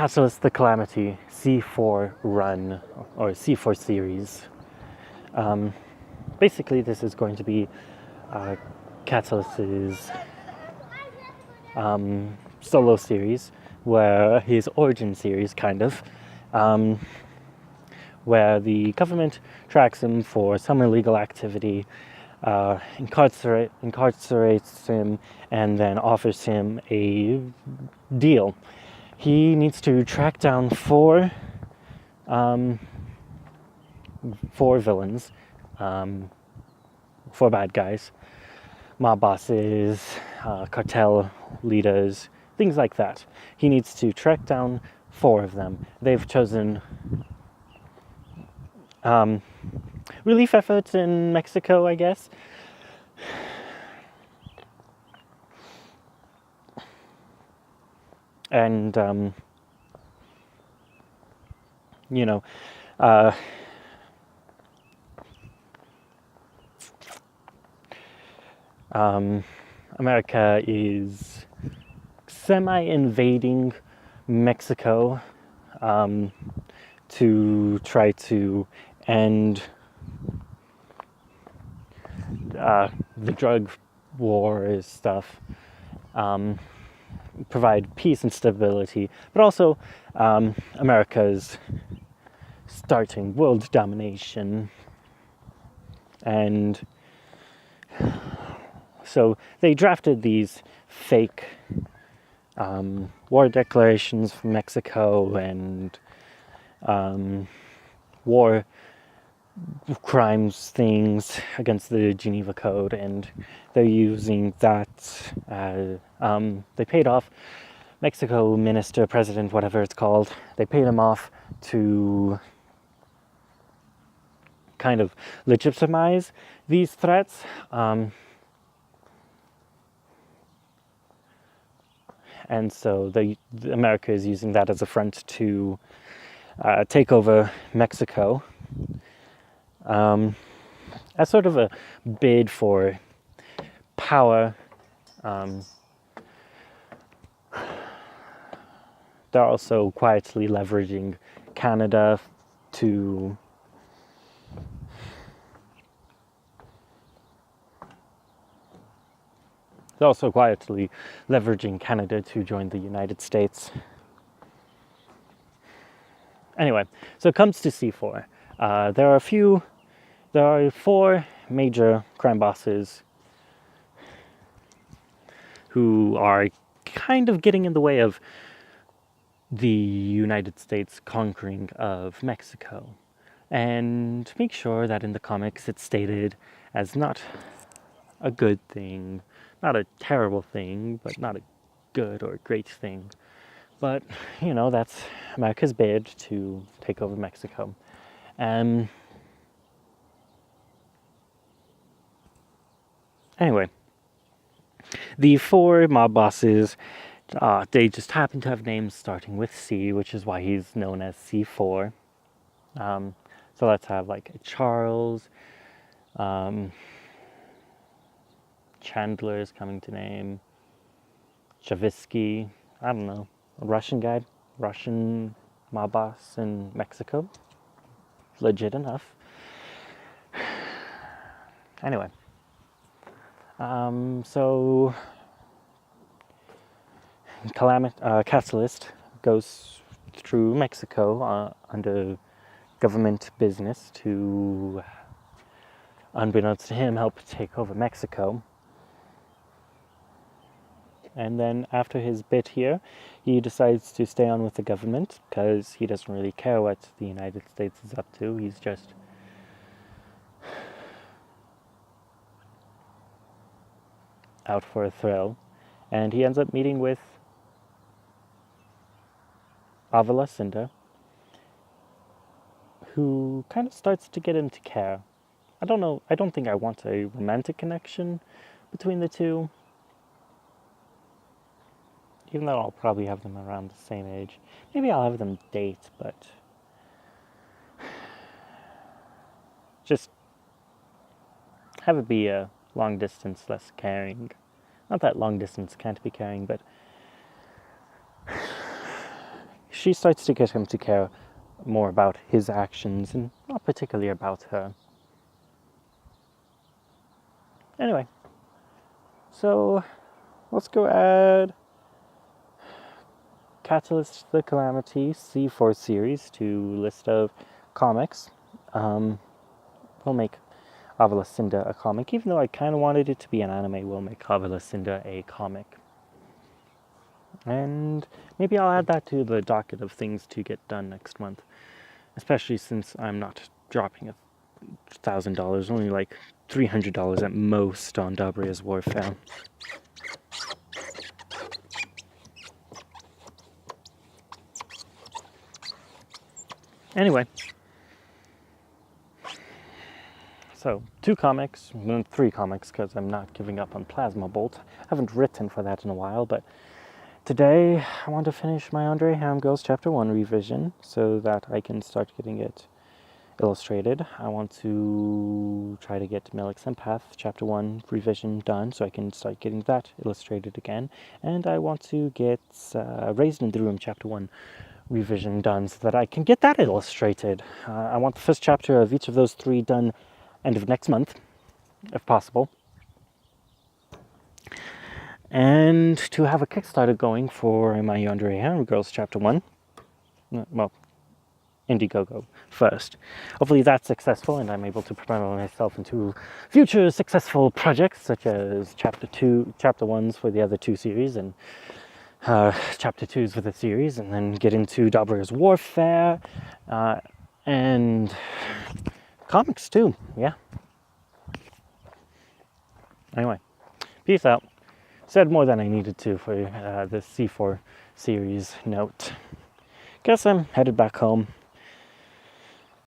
Catalyst the Calamity C4 run, or C4 series. Basically, this is going to be Catalyst's solo series, where his origin series, kind of, where the government tracks him for some illegal activity, incarcerates him, and then offers him a deal. He needs to track down four villains, four bad guys, mob bosses, cartel leaders, things like that. He needs to track down four of them. They've chosen relief efforts in Mexico, I guess. And, America is semi-invading Mexico to try to end the drug war stuff, provide peace and stability, but also America's starting world domination. And so they drafted these fake war declarations from Mexico and war crimes things against the Geneva Code, and they're using that. They paid off Mexico minister, president, whatever it's called. They paid him off to kind of legitimize these threats. And so America is using that as a front to take over Mexico, as sort of a bid for power. They're also quietly leveraging Canada to join the United States. Anyway, so it comes to C4. There are four major crime bosses who are kind of getting in the way of the United States conquering of Mexico. And to make sure that in the comics it's stated as not a good thing, not a terrible thing, but not a good or great thing. But, that's America's bid to take over Mexico. Anyway, the four mob bosses, they just happen to have names starting with C, which is why he's known as C4. So let's have like Charles, Chandler is coming to name, Chavisky, I don't know, a Russian mob boss in Mexico. Legit enough. Anyway, so Catalyst goes through Mexico under government business to, unbeknownst to him, help take over Mexico. And then after his bit here, he decides to stay on with the government because he doesn't really care what the United States is up to. He's just out for a thrill. And he ends up meeting with Avila Cinda, who kind of starts to get him to care. I don't think I want a romantic connection between the two, even though I'll probably have them around the same age. Maybe I'll have them date, but just have it be a long distance, less caring. Not that long distance can't be caring, but she starts to get him to care more about his actions and not particularly about her. Anyway, so let's go add Catalyst the Calamity C4 series to list of comics. We'll make Avila Cinda a comic, even though I kind of wanted it to be an anime. We'll make Avila Cinda a comic. And maybe I'll add that to the docket of things to get done next month, especially since I'm not dropping $1,000, only like $300 at most on Dabria's Warfare. Anyway, so 2 comics, 3 comics, because I'm not giving up on Plasma Bolt. I haven't written for that in a while, but today I want to finish my Andre Ham Girls Chapter 1 revision so that I can start getting it illustrated. I want to try to get Melix Empath Chapter 1 revision done so I can start getting that illustrated again. And I want to get Raised in the Room Chapter 1 revision done so that I can get that illustrated. I want the first chapter of each of those 3 done end of next month, if possible. And to have a Kickstarter going for my Andre Ham Girls Chapter 1. Well, Indiegogo first. Hopefully that's successful and I'm able to propel myself into future successful projects such as Chapter 1s for the other 2 series and Chapter 2s for the series, and then get into Dabria's Warfare and comics too, yeah. Anyway, peace out. Said more than I needed to for the C4 series note. Guess I'm headed back home.